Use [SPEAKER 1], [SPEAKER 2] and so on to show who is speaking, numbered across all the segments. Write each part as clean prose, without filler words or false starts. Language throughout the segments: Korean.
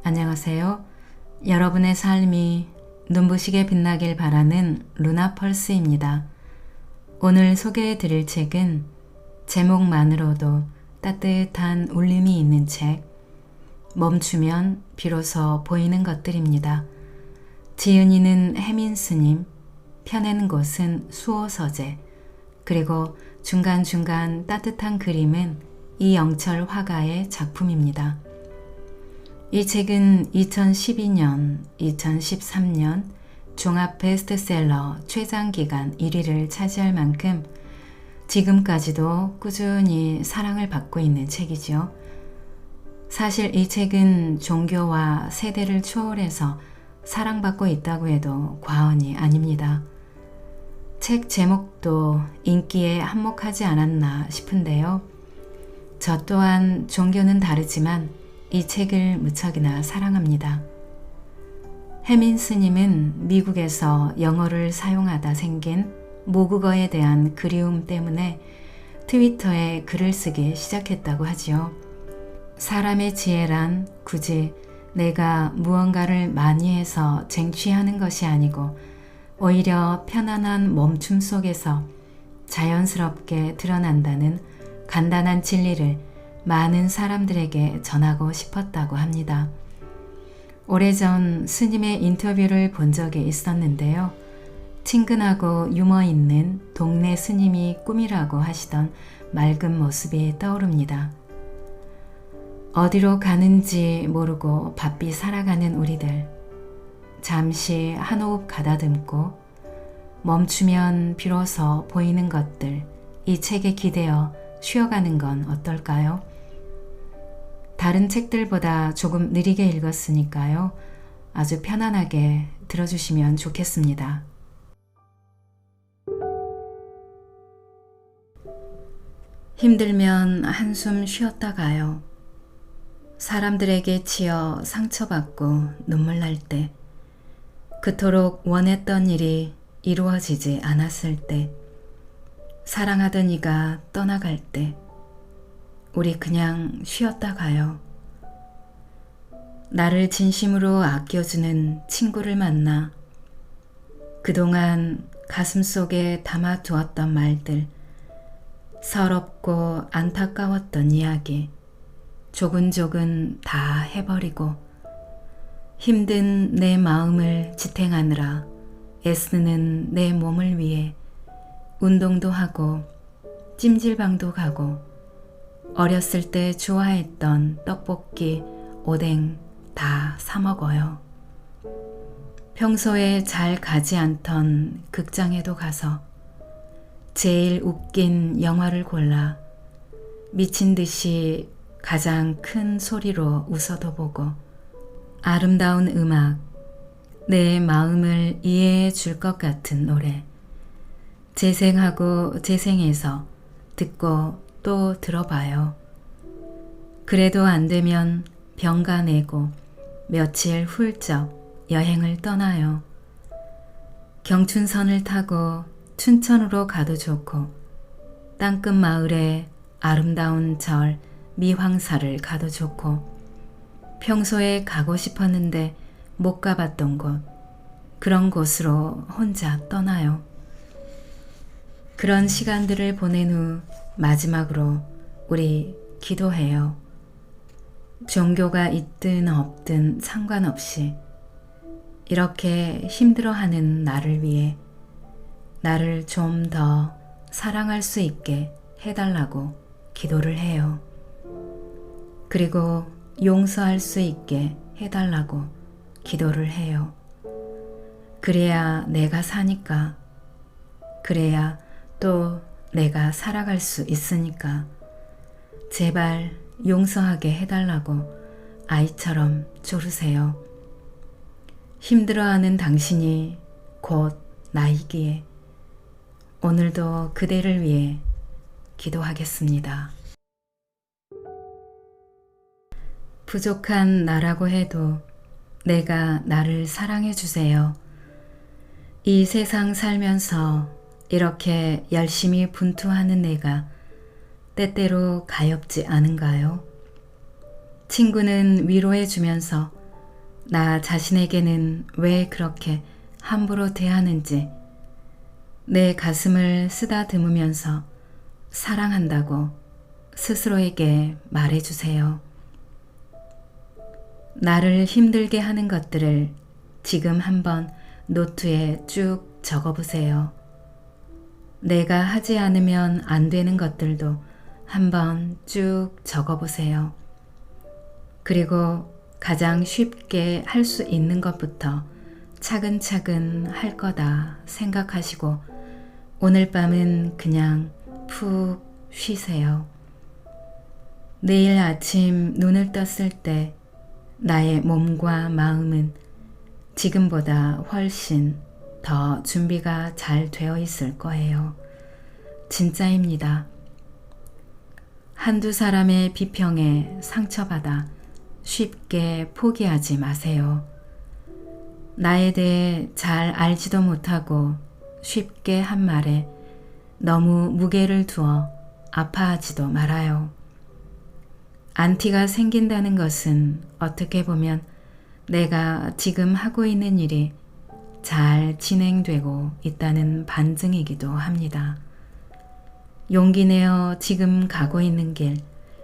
[SPEAKER 1] 안녕하세요. 여러분의 삶이 눈부시게 빛나길 바라는 루나펄스입니다. 오늘 소개해 드릴 책은 제목만으로도 따뜻한 울림이 있는 책, 멈추면 비로소 보이는 것들입니다. 지은이는 혜민 스님, 펴내는 곳은 수호 서재, 그리고 중간중간 따뜻한 그림은 이영철 화가의 작품입니다. 이 책은 2012년, 2013년 종합 베스트셀러 최장기간 1위를 차지할 만큼 지금까지도 꾸준히 사랑을 받고 있는 책이죠. 사실 이 책은 종교와 세대를 초월해서 사랑받고 있다고 해도 과언이 아닙니다. 책 제목도 인기에 한몫하지 않았나 싶은데요. 저 또한 종교는 다르지만 이 책을 무척이나 사랑합니다. 혜민 스님은 미국에서 영어를 사용하다 생긴 모국어에 대한 그리움 때문에 트위터에 글을 쓰기 시작했다고 하지요. 사람의 지혜란 굳이 내가 무언가를 많이 해서 쟁취하는 것이 아니고 오히려 편안한 멈춤 속에서 자연스럽게 드러난다는 간단한 진리를 많은 사람들에게 전하고 싶었다고 합니다. 오래전 스님의 인터뷰를 본 적이 있었는데요. 친근하고 유머 있는 동네 스님이 꿈이라고 하시던 맑은 모습이 떠오릅니다. 어디로 가는지 모르고 바삐 살아가는 우리들, 잠시 한 호흡 가다듬고 멈추면 비로소 보이는 것들, 이 책에 기대어 쉬어가는 건 어떨까요? 다른 책들보다 조금 느리게 읽었으니까요. 아주 편안하게 들어주시면 좋겠습니다. 힘들면 한숨 쉬었다 가요. 사람들에게 치여 상처받고 눈물 날 때, 그토록 원했던 일이 이루어지지 않았을 때, 사랑하던 이가 떠나갈 때, 우리 그냥 쉬었다 가요. 나를 진심으로 아껴주는 친구를 만나 그동안 가슴속에 담아두었던 말들, 서럽고 안타까웠던 이야기 조근조근 다 해버리고 힘든 내 마음을 지탱하느라 애쓰는 내 몸을 위해 운동도 하고 찜질방도 가고 어렸을 때 좋아했던 떡볶이, 오뎅 다 사 먹어요. 평소에 잘 가지 않던 극장에도 가서 제일 웃긴 영화를 골라 미친 듯이 가장 큰 소리로 웃어도 보고 아름다운 음악, 내 마음을 이해해 줄 것 같은 노래, 재생하고 재생해서 듣고 또 들어봐요. 그래도 안 되면 병가 내고 며칠 훌쩍 여행을 떠나요. 경춘선을 타고 춘천으로 가도 좋고 땅끝 마을에 아름다운 절 미황사를 가도 좋고 평소에 가고 싶었는데 못 가봤던 곳, 그런 곳으로 혼자 떠나요. 그런 시간들을 보낸 후 마지막으로 우리 기도해요. 종교가 있든 없든 상관없이 이렇게 힘들어하는 나를 위해 나를 좀 더 사랑할 수 있게 해달라고 기도를 해요. 그리고 용서할 수 있게 해달라고 기도를 해요. 그래야 내가 사니까, 그래야 또 내가 살아갈 수 있으니까 제발 용서하게 해달라고 아이처럼 조르세요. 힘들어하는 당신이 곧 나이기에 오늘도 그대를 위해 기도하겠습니다. 부족한 나라고 해도 내가 나를 사랑해 주세요. 이 세상 살면서 이렇게 열심히 분투하는 내가 때때로 가엾지 않은가요? 친구는 위로해 주면서 나 자신에게는 왜 그렇게 함부로 대하는지 내 가슴을 쓰다듬으면서 사랑한다고 스스로에게 말해주세요. 나를 힘들게 하는 것들을 지금 한번 노트에 쭉 적어보세요. 내가 하지 않으면 안 되는 것들도 한번 쭉 적어보세요. 그리고 가장 쉽게 할 수 있는 것부터 차근차근 할 거다 생각하시고 오늘 밤은 그냥 푹 쉬세요. 내일 아침 눈을 떴을 때 나의 몸과 마음은 지금보다 훨씬 더 준비가 잘 되어 있을 거예요. 진짜입니다. 한두 사람의 비평에 상처받아 쉽게 포기하지 마세요. 나에 대해 잘 알지도 못하고 쉽게 한 말에 너무 무게를 두어 아파하지도 말아요. 안티가 생긴다는 것은 어떻게 보면 내가 지금 하고 있는 일이 잘 진행되고 있다는 반증이기도 합니다. 용기 내어 지금 가고 있는 길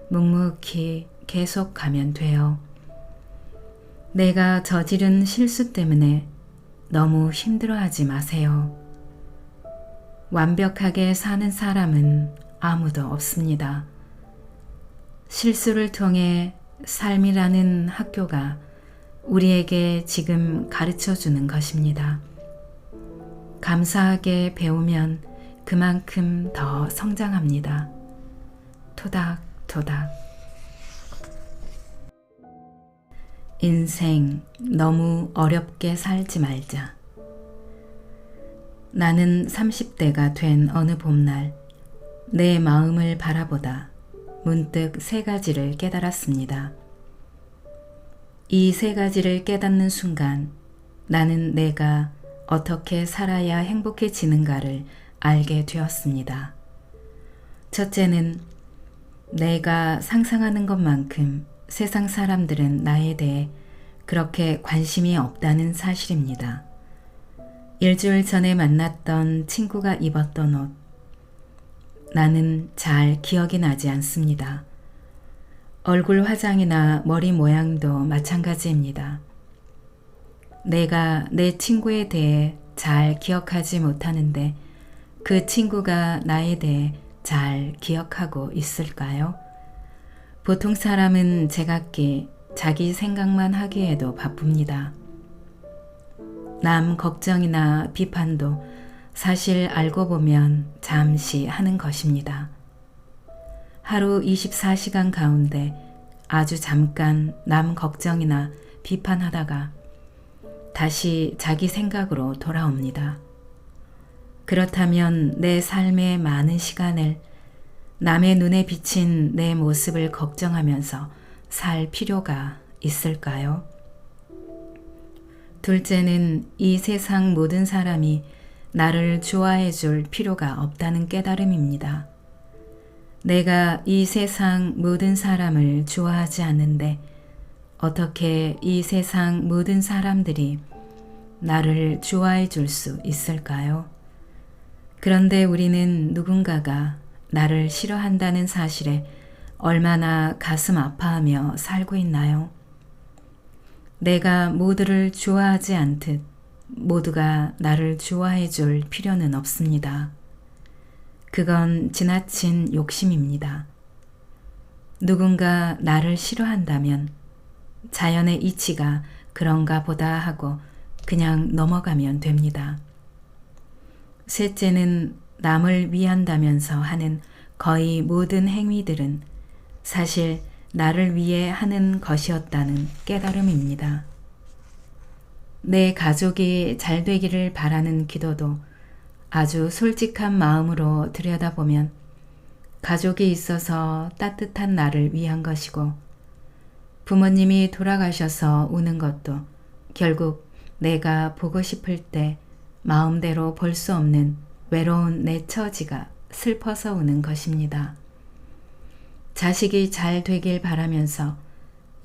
[SPEAKER 1] 묵묵히 계속 가면 돼요. 내가 저지른 실수 때문에 너무 힘들어하지 마세요. 완벽하게 사는 사람은 아무도 없습니다. 실수를 통해 삶이라는 학교가 우리에게 지금 가르쳐주는 것입니다. 감사하게 배우면 그만큼 더 성장합니다. 토닥토닥. 인생 너무 어렵게 살지 말자. 나는 30대가 된 어느 봄날 내 마음을 바라보다 문득 세 가지를 깨달았습니다. 이 세 가지를 깨닫는 순간 나는 내가 어떻게 살아야 행복해지는가를 알게 되었습니다. 첫째는 내가 상상하는 것만큼 세상 사람들은 나에 대해 그렇게 관심이 없다는 사실입니다. 일주일 전에 만났던 친구가 입었던 옷, 나는 잘 기억이 나지 않습니다. 얼굴 화장이나 머리 모양도 마찬가지입니다. 내가 내 친구에 대해 잘 기억하지 못하는데 그 친구가 나에 대해 잘 기억하고 있을까요? 보통 사람은 제각기 자기 생각만 하기에도 바쁩니다. 남 걱정이나 비판도 사실 알고 보면 잠시 하는 것입니다. 하루 24시간 가운데 아주 잠깐 남 걱정이나 비판하다가 다시 자기 생각으로 돌아옵니다. 그렇다면 내 삶의 많은 시간을 남의 눈에 비친 내 모습을 걱정하면서 살 필요가 있을까요? 둘째는 이 세상 모든 사람이 나를 좋아해 줄 필요가 없다는 깨달음입니다. 내가 이 세상 모든 사람을 좋아하지 않는데 어떻게 이 세상 모든 사람들이 나를 좋아해 줄 수 있을까요? 그런데 우리는 누군가가 나를 싫어한다는 사실에 얼마나 가슴 아파하며 살고 있나요? 내가 모두를 좋아하지 않듯 모두가 나를 좋아해 줄 필요는 없습니다. 그건 지나친 욕심입니다. 누군가 나를 싫어한다면 자연의 이치가 그런가 보다 하고 그냥 넘어가면 됩니다. 셋째는 남을 위한다면서 하는 거의 모든 행위들은 사실 나를 위해 하는 것이었다는 깨달음입니다. 내 가족이 잘 되기를 바라는 기도도 아주 솔직한 마음으로 들여다보면 가족이 있어서 따뜻한 나를 위한 것이고 부모님이 돌아가셔서 우는 것도 결국 내가 보고 싶을 때 마음대로 볼 수 없는 외로운 내 처지가 슬퍼서 우는 것입니다. 자식이 잘 되길 바라면서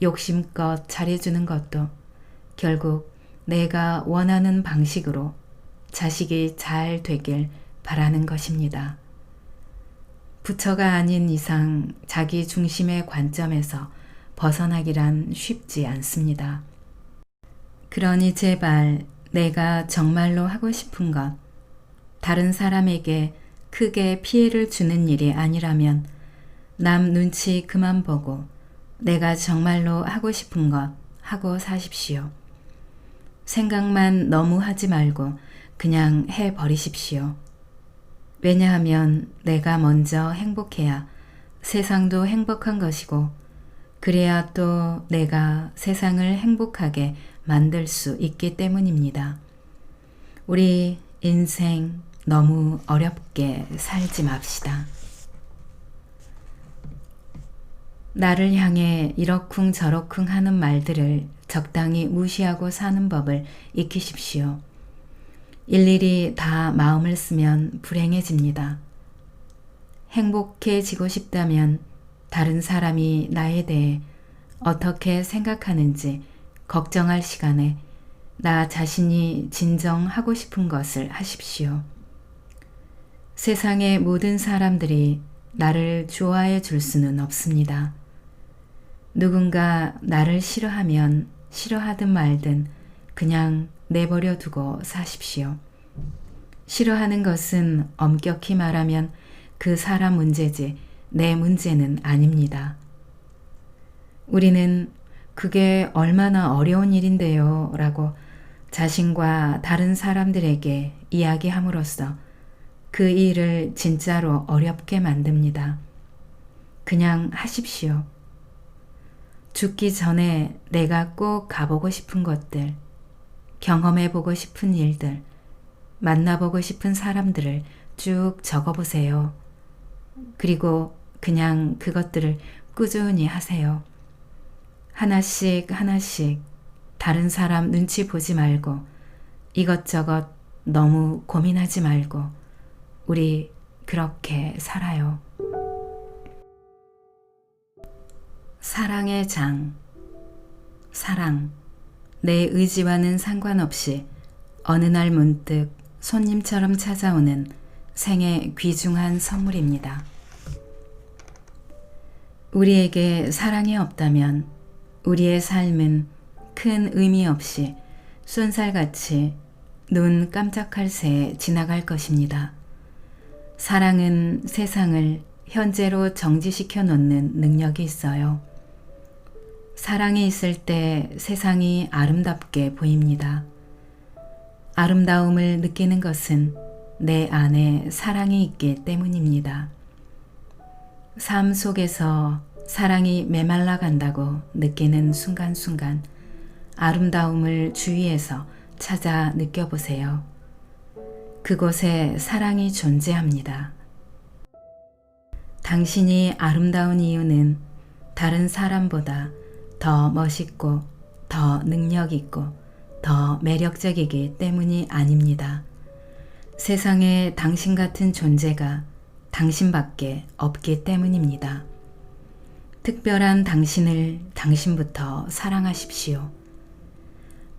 [SPEAKER 1] 욕심껏 잘해주는 것도 결국 내가 원하는 방식으로 자식이 잘 되길 바라는 것입니다. 부처가 아닌 이상 자기 중심의 관점에서 벗어나기란 쉽지 않습니다. 그러니 제발 내가 정말로 하고 싶은 것, 다른 사람에게 크게 피해를 주는 일이 아니라면 남 눈치 그만 보고 내가 정말로 하고 싶은 것 하고 사십시오. 생각만 너무 하지 말고 그냥 해버리십시오. 왜냐하면 내가 먼저 행복해야 세상도 행복한 것이고 그래야 또 내가 세상을 행복하게 만들 수 있기 때문입니다. 우리 인생 너무 어렵게 살지 맙시다. 나를 향해 이러쿵 저러쿵 하는 말들을 적당히 무시하고 사는 법을 익히십시오. 일일이 다 마음을 쓰면 불행해집니다. 행복해지고 싶다면 다른 사람이 나에 대해 어떻게 생각하는지 걱정할 시간에 나 자신이 진정 하고 싶은 것을 하십시오. 세상의 모든 사람들이 나를 좋아해 줄 수는 없습니다. 누군가 나를 싫어하면 싫어하든 말든 그냥 내버려 두고 사십시오. 싫어하는 것은 엄격히 말하면 그 사람 문제지 내 문제는 아닙니다. 우리는 그게 얼마나 어려운 일인데요 라고 자신과 다른 사람들에게 이야기함으로써 그 일을 진짜로 어렵게 만듭니다. 그냥 하십시오. 죽기 전에 내가 꼭 가보고 싶은 것들, 경험해보고 싶은 일들, 만나보고 싶은 사람들을 쭉 적어보세요. 그리고 그냥 그것들을 꾸준히 하세요. 하나씩 하나씩 다른 사람 눈치 보지 말고 이것저것 너무 고민하지 말고 우리 그렇게 살아요. 사랑의 장. 사랑. 내 의지와는 상관없이 어느 날 문득 손님처럼 찾아오는 생애 귀중한 선물입니다. 우리에게 사랑이 없다면 우리의 삶은 큰 의미 없이 쏜살같이 눈 깜짝할 새에 지나갈 것입니다. 사랑은 세상을 현재로 정지시켜 놓는 능력이 있어요. 사랑이 있을 때 세상이 아름답게 보입니다. 아름다움을 느끼는 것은 내 안에 사랑이 있기 때문입니다. 삶 속에서 사랑이 메말라 간다고 느끼는 순간순간 아름다움을 주위에서 찾아 느껴보세요. 그곳에 사랑이 존재합니다. 당신이 아름다운 이유는 다른 사람보다 더 멋있고 더 능력 있고 더 매력적이기 때문이 아닙니다. 세상에 당신 같은 존재가 당신밖에 없기 때문입니다. 특별한 당신을 당신부터 사랑하십시오.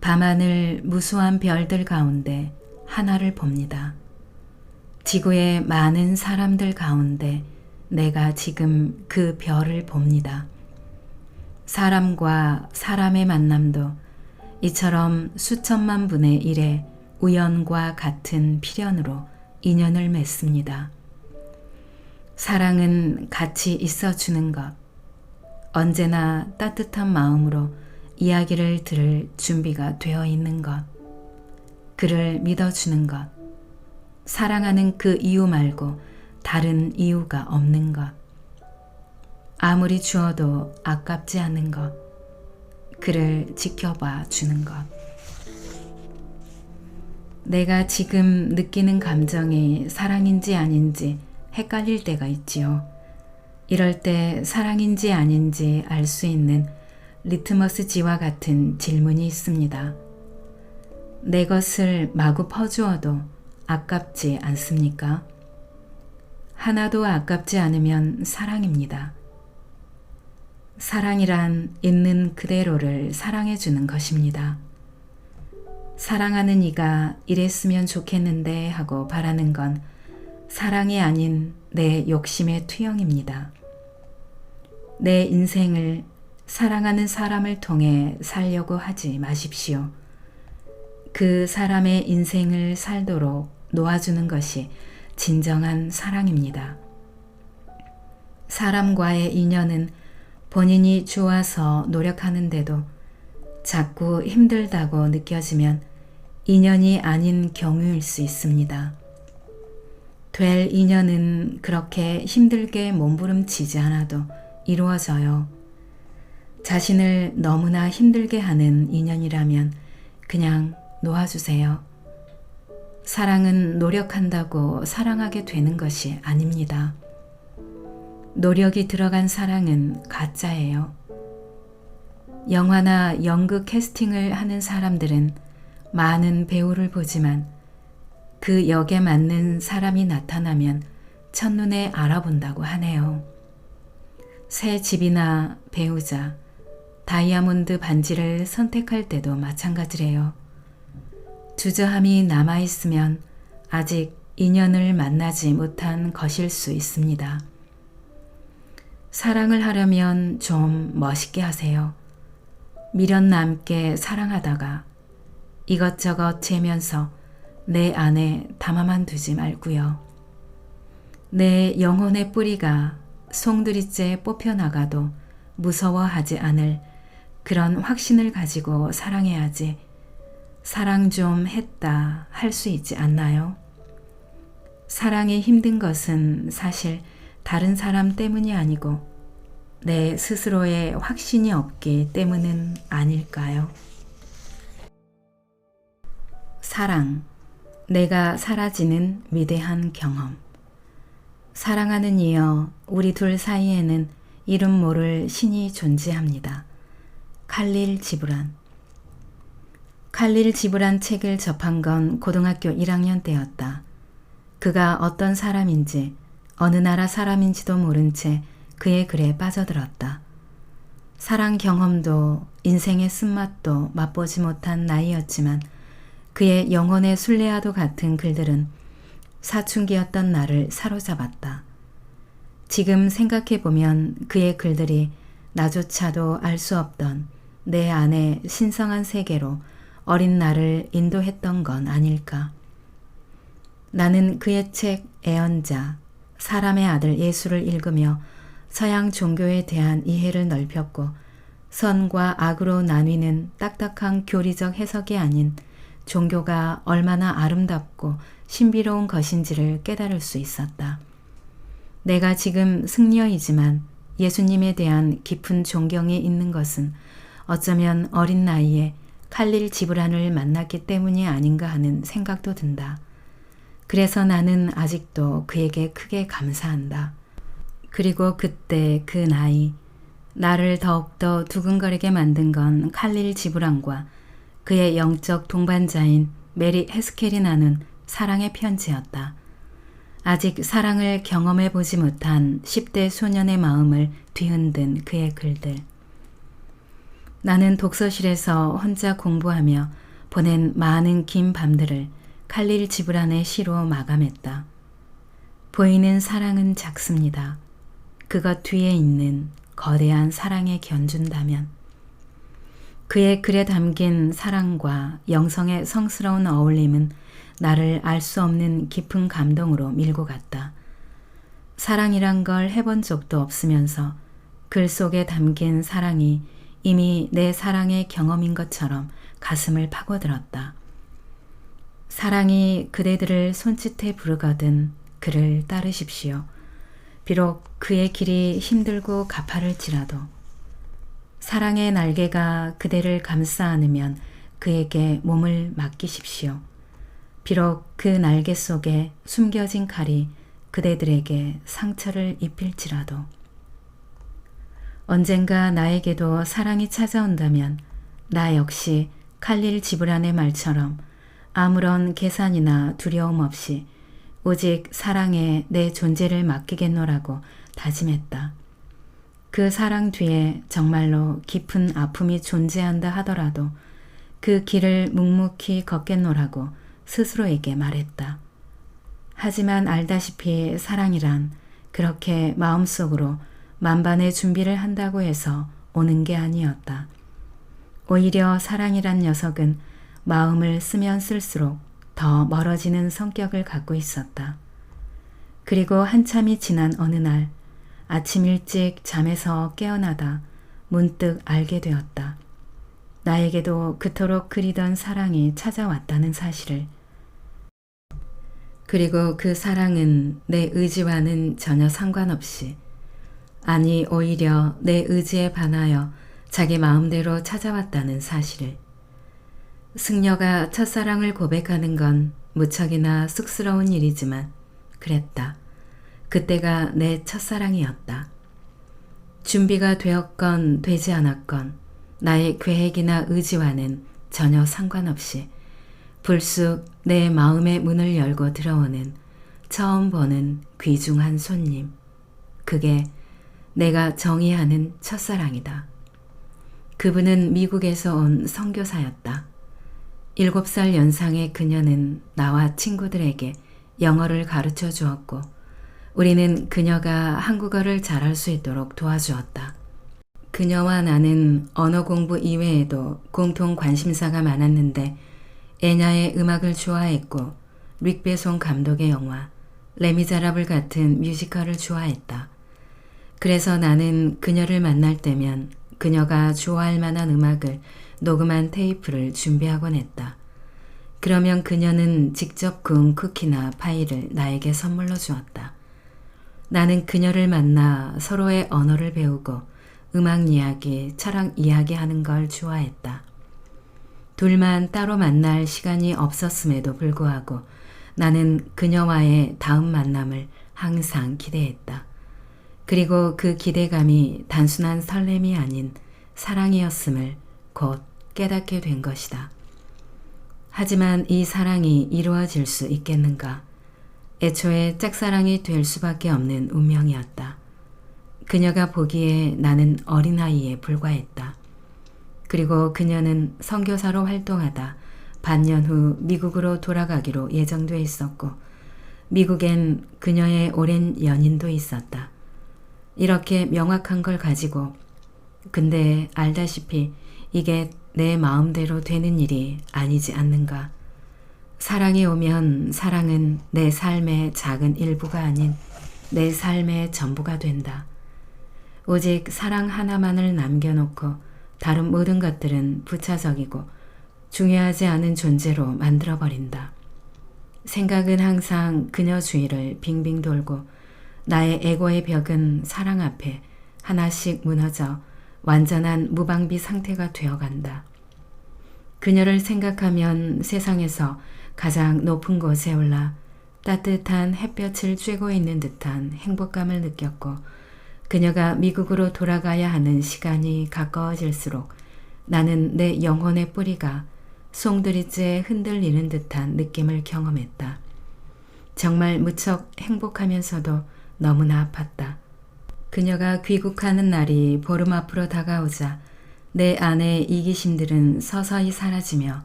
[SPEAKER 1] 밤하늘 무수한 별들 가운데 하나를 봅니다. 지구의 많은 사람들 가운데 내가 지금 그 별을 봅니다. 사람과 사람의 만남도 이처럼 수천만 분의 1의 우연과 같은 필연으로 인연을 맺습니다. 사랑은 같이 있어주는 것, 언제나 따뜻한 마음으로 이야기를 들을 준비가 되어 있는 것, 그를 믿어주는 것, 사랑하는 그 이유 말고 다른 이유가 없는 것, 아무리 주어도 아깝지 않은 것, 그를 지켜봐 주는 것. 내가 지금 느끼는 감정이 사랑인지 아닌지 헷갈릴 때가 있지요. 이럴 때 사랑인지 아닌지 알 수 있는 리트머스지와 같은 질문이 있습니다. 내 것을 마구 퍼주어도 아깝지 않습니까? 하나도 아깝지 않으면 사랑입니다. 사랑이란 있는 그대로를 사랑해주는 것입니다. 사랑하는 이가 이랬으면 좋겠는데 하고 바라는 건 사랑이 아닌 내 욕심의 투영입니다. 내 인생을 사랑하는 사람을 통해 살려고 하지 마십시오. 그 사람의 인생을 살도록 놓아주는 것이 진정한 사랑입니다. 사람과의 인연은 본인이 좋아서 노력하는데도 자꾸 힘들다고 느껴지면 인연이 아닌 경우일 수 있습니다. 될 인연은 그렇게 힘들게 몸부림치지 않아도 이루어져요. 자신을 너무나 힘들게 하는 인연이라면 그냥 놓아주세요. 사랑은 노력한다고 사랑하게 되는 것이 아닙니다. 노력이 들어간 사랑은 가짜예요. 영화나 연극 캐스팅을 하는 사람들은 많은 배우를 보지만 그 역에 맞는 사람이 나타나면 첫눈에 알아본다고 하네요. 새 집이나 배우자, 다이아몬드 반지를 선택할 때도 마찬가지래요. 주저함이 남아있으면 아직 인연을 만나지 못한 것일 수 있습니다. 사랑을 하려면 좀 멋있게 하세요. 미련 남게 사랑하다가 이것저것 재면서 내 안에 담아만 두지 말고요. 내 영혼의 뿌리가 송두리째 뽑혀나가도 무서워하지 않을 그런 확신을 가지고 사랑해야지 사랑 좀 했다 할 수 있지 않나요? 사랑이 힘든 것은 사실 다른 사람 때문이 아니고 내 스스로의 확신이 없기 때문은 아닐까요? 사랑, 내가 사라지는 위대한 경험. 사랑하는 이여, 우리 둘 사이에는 이름 모를 신이 존재합니다. 칼릴 지브란. 칼릴 지브란 책을 접한 건 고등학교 1학년 때였다. 그가 어떤 사람인지 어느 나라 사람인지도 모른 채 그의 글에 빠져들었다. 사랑 경험도 인생의 쓴맛도 맛보지 못한 나이였지만 그의 영혼의 순례와도 같은 글들은 사춘기였던 나를 사로잡았다. 지금 생각해보면 그의 글들이 나조차도 알 수 없던 내 안의 신성한 세계로 어린 나를 인도했던 건 아닐까. 나는 그의 책 애언자, 사람의 아들 예수를 읽으며 서양 종교에 대한 이해를 넓혔고 선과 악으로 나뉘는 딱딱한 교리적 해석이 아닌 종교가 얼마나 아름답고 신비로운 것인지를 깨달을 수 있었다. 내가 지금 승려이지만 예수님에 대한 깊은 존경이 있는 것은 어쩌면 어린 나이에 칼릴 지브란을 만났기 때문이 아닌가 하는 생각도 든다. 그래서 나는 아직도 그에게 크게 감사한다. 그리고 그때 그 나이, 나를 더욱더 두근거리게 만든 건 칼릴 지브란과 그의 영적 동반자인 메리 헤스켈이 나눈 사랑의 편지였다. 아직 사랑을 경험해보지 못한 10대 소년의 마음을 뒤흔든 그의 글들. 나는 독서실에서 혼자 공부하며 보낸 많은 긴 밤들을 칼릴 지브란의 시로 마감했다. 보이는 사랑은 작습니다. 그것 뒤에 있는 거대한 사랑에 견준다면 그의 글에 담긴 사랑과 영성의 성스러운 어울림은 나를 알 수 없는 깊은 감동으로 밀고 갔다. 사랑이란 걸 해본 적도 없으면서 글 속에 담긴 사랑이 이미 내 사랑의 경험인 것처럼 가슴을 파고들었다. 사랑이 그대들을 손짓해 부르거든 그를 따르십시오. 비록 그의 길이 힘들고 가파를지라도 사랑의 날개가 그대를 감싸 안으면 그에게 몸을 맡기십시오. 비록 그 날개 속에 숨겨진 칼이 그대들에게 상처를 입힐지라도 언젠가 나에게도 사랑이 찾아온다면 나 역시 칼릴 지브란의 말처럼 아무런 계산이나 두려움 없이 오직 사랑에 내 존재를 맡기겠노라고 다짐했다. 그 사랑 뒤에 정말로 깊은 아픔이 존재한다 하더라도 그 길을 묵묵히 걷겠노라고 스스로에게 말했다. 하지만 알다시피 사랑이란 그렇게 마음속으로 만반의 준비를 한다고 해서 오는 게 아니었다. 오히려 사랑이란 녀석은 마음을 쓰면 쓸수록 더 멀어지는 성격을 갖고 있었다. 그리고 한참이 지난 어느 날 아침 일찍 잠에서 깨어나다 문득 알게 되었다. 나에게도 그토록 그리던 사랑이 찾아왔다는 사실을. 그리고 그 사랑은 내 의지와는 전혀 상관없이, 아니 오히려 내 의지에 반하여 자기 마음대로 찾아왔다는 사실을. 승려가 첫사랑을 고백하는 건 무척이나 쑥스러운 일이지만 그랬다. 그때가 내 첫사랑이었다. 준비가 되었건 되지 않았건 나의 계획이나 의지와는 전혀 상관없이 불쑥 내 마음의 문을 열고 들어오는 처음 보는 귀중한 손님. 그게 내가 정의하는 첫사랑이다. 그분은 미국에서 온 선교사였다. 7살 연상의 그녀는 나와 친구들에게 영어를 가르쳐 주었고 우리는 그녀가 한국어를 잘할 수 있도록 도와주었다. 그녀와 나는 언어 공부 이외에도 공통 관심사가 많았는데 애냐의 음악을 좋아했고 릭 베송 감독의 영화 레미제라블 같은 뮤지컬을 좋아했다. 그래서 나는 그녀를 만날 때면 그녀가 좋아할 만한 음악을 녹음한 테이프를 준비하곤 했다. 그러면 그녀는 직접 구운 쿠키나 파이를 나에게 선물로 주었다. 나는 그녀를 만나 서로의 언어를 배우고 음악 이야기, 철학 이야기하는 걸 좋아했다. 둘만 따로 만날 시간이 없었음에도 불구하고 나는 그녀와의 다음 만남을 항상 기대했다. 그리고 그 기대감이 단순한 설렘이 아닌 사랑이었음을 곧 깨닫게 된 것이다. 하지만 이 사랑이 이루어질 수 있겠는가? 애초에 짝사랑이 될 수밖에 없는 운명이었다. 그녀가 보기에 나는 어린아이에 불과했다. 그리고 그녀는 선교사로 활동하다 반년 후 미국으로 돌아가기로 예정돼 있었고 미국엔 그녀의 오랜 연인도 있었다. 이렇게 명확한 걸 가지고 근데 알다시피 이게 내 마음대로 되는 일이 아니지 않는가. 사랑이 오면 사랑은 내 삶의 작은 일부가 아닌 내 삶의 전부가 된다. 오직 사랑 하나만을 남겨놓고 다른 모든 것들은 부차적이고 중요하지 않은 존재로 만들어버린다. 생각은 항상 그녀 주위를 빙빙 돌고 나의 에고의 벽은 사랑 앞에 하나씩 무너져 완전한 무방비 상태가 되어간다. 그녀를 생각하면 세상에서 가장 높은 곳에 올라 따뜻한 햇볕을 쬐고 있는 듯한 행복감을 느꼈고 그녀가 미국으로 돌아가야 하는 시간이 가까워질수록 나는 내 영혼의 뿌리가 송두리째 흔들리는 듯한 느낌을 경험했다. 정말 무척 행복하면서도 너무나 아팠다. 그녀가 귀국하는 날이 보름 앞으로 다가오자 내 안의 이기심들은 서서히 사라지며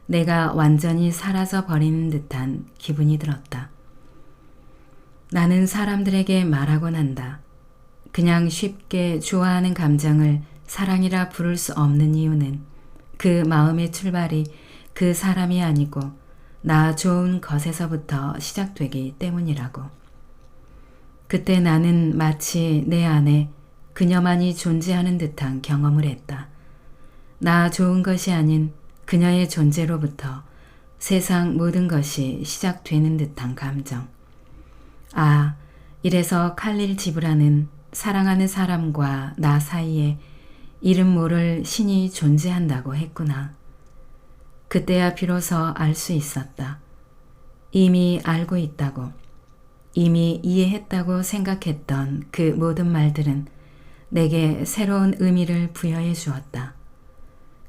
[SPEAKER 1] 내가 완전히 사라져 버리는 듯한 기분이 들었다. 나는 사람들에게 말하곤 한다. 그냥 쉽게 좋아하는 감정을 사랑이라 부를 수 없는 이유는 그 마음의 출발이 그 사람이 아니고 나 좋은 것에서부터 시작되기 때문이라고. 그때 나는 마치 내 안에 그녀만이 존재하는 듯한 경험을 했다. 나 좋은 것이 아닌 그녀의 존재로부터 세상 모든 것이 시작되는 듯한 감정. 아, 이래서 칼릴 지브라는 사랑하는 사람과 나 사이에 이름 모를 신이 존재한다고 했구나. 그때야 비로소 알 수 있었다. 이미 알고 있다고, 이미 이해했다고 생각했던 그 모든 말들은 내게 새로운 의미를 부여해 주었다.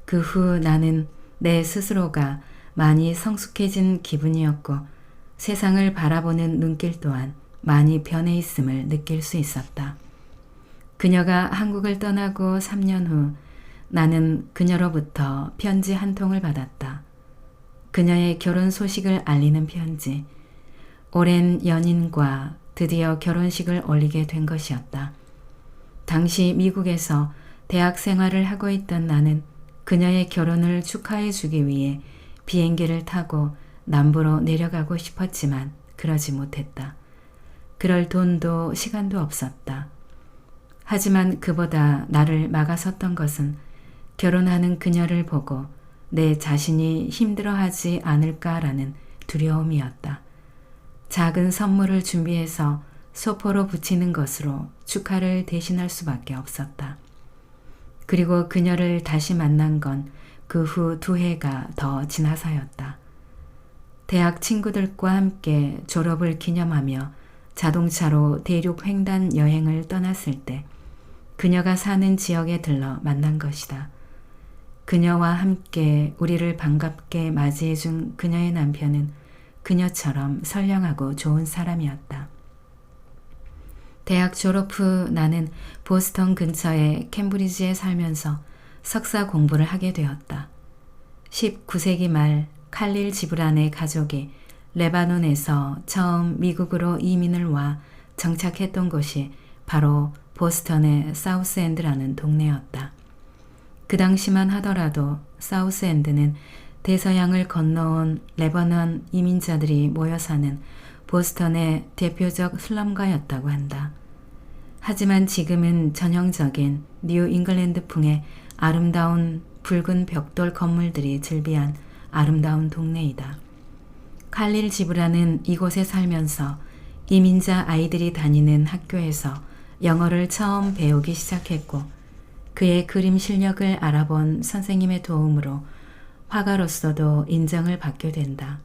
[SPEAKER 1] 그 후 나는 내 스스로가 많이 성숙해진 기분이었고 세상을 바라보는 눈길 또한 많이 변해 있음을 느낄 수 있었다. 그녀가 한국을 떠나고 3년 후 나는 그녀로부터 편지 한 통을 받았다. 그녀의 결혼 소식을 알리는 편지. 오랜 연인과 드디어 결혼식을 올리게 된 것이었다. 당시 미국에서 대학 생활을 하고 있던 나는 그녀의 결혼을 축하해 주기 위해 비행기를 타고 남부로 내려가고 싶었지만 그러지 못했다. 그럴 돈도 시간도 없었다. 하지만 그보다 나를 막아섰던 것은 결혼하는 그녀를 보고 내 자신이 힘들어하지 않을까라는 두려움이었다. 작은 선물을 준비해서 소포로 붙이는 것으로 축하를 대신할 수밖에 없었다. 그리고 그녀를 다시 만난 건 그 후 2해가 더 지나서였다. 대학 친구들과 함께 졸업을 기념하며 자동차로 대륙 횡단 여행을 떠났을 때 그녀가 사는 지역에 들러 만난 것이다. 그녀와 함께 우리를 반갑게 맞이해준 그녀의 남편은 그녀처럼 선량하고 좋은 사람이었다. 대학 졸업 후 나는 보스턴 근처의 캠브리지에 살면서 석사 공부를 하게 되었다. 19세기 말 칼릴 지브란의 가족이 레바논에서 처음 미국으로 이민을 와 정착했던 곳이 바로 보스턴의 사우스엔드라는 동네였다. 그 당시만 하더라도 사우스엔드는 대서양을 건너온 레바논 이민자들이 모여 사는 보스턴의 대표적 슬럼가였다고 한다. 하지만 지금은 전형적인 뉴 잉글랜드풍의 아름다운 붉은 벽돌 건물들이 즐비한 아름다운 동네이다. 칼릴 지브라는 이곳에 살면서 이민자 아이들이 다니는 학교에서 영어를 처음 배우기 시작했고 그의 그림 실력을 알아본 선생님의 도움으로 화가로서도 인정을 받게 된다.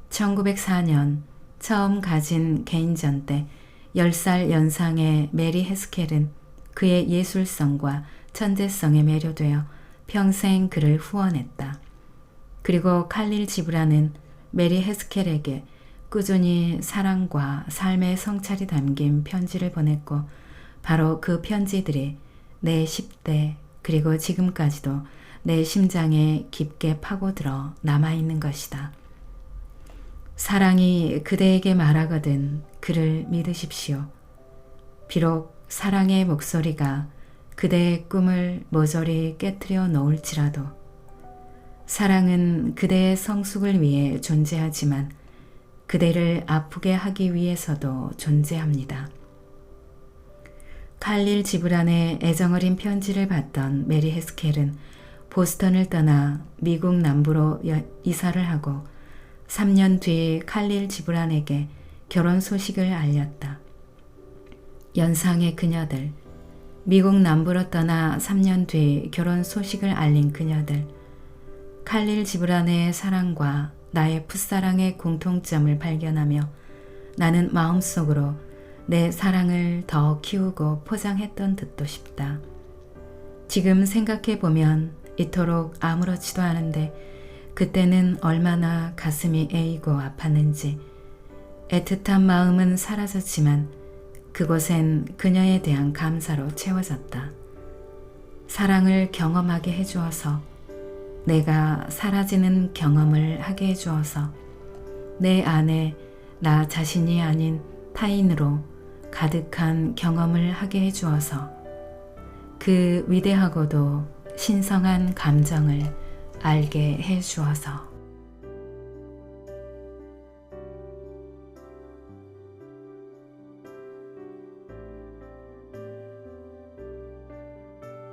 [SPEAKER 1] 1904년 처음 가진 개인전 때 10살 연상의 메리 헤스켈은 그의 예술성과 천재성에 매료되어 평생 그를 후원했다. 그리고 칼릴 지브라는 메리 헤스켈에게 꾸준히 사랑과 삶의 성찰이 담긴 편지를 보냈고 바로 그 편지들이 내 10대 그리고 지금까지도 내 심장에 깊게 파고들어 남아있는 것이다. 사랑이 그대에게 말하거든 그를 믿으십시오. 비록 사랑의 목소리가 그대의 꿈을 모조리 깨트려 놓을지라도 사랑은 그대의 성숙을 위해 존재하지만 그대를 아프게 하기 위해서도 존재합니다. 칼릴 지브란의 애정어린 편지를 받던 메리 헤스켈은 보스턴을 떠나 미국 남부로 이사를 하고 3년 뒤 칼릴 지브란에게 결혼 소식을 알렸다. 연상의 그녀들, 미국 남부로 떠나 3년 뒤 결혼 소식을 알린 그녀들, 칼릴 지브란의 사랑과 나의 풋사랑의 공통점을 발견하며 나는 마음속으로 내 사랑을 더 키우고 포장했던 듯도 싶다. 지금 생각해보면 이토록 아무렇지도 않은데 그때는 얼마나 가슴이 애이고 아팠는지. 애틋한 마음은 사라졌지만 그곳엔 그녀에 대한 감사로 채워졌다. 사랑을 경험하게 해주어서, 내가 사라지는 경험을 하게 해주어서, 내 안에 나 자신이 아닌 타인으로 가득한 경험을 하게 해주어서, 그 위대하고도 신성한 감정을 알게 해주어서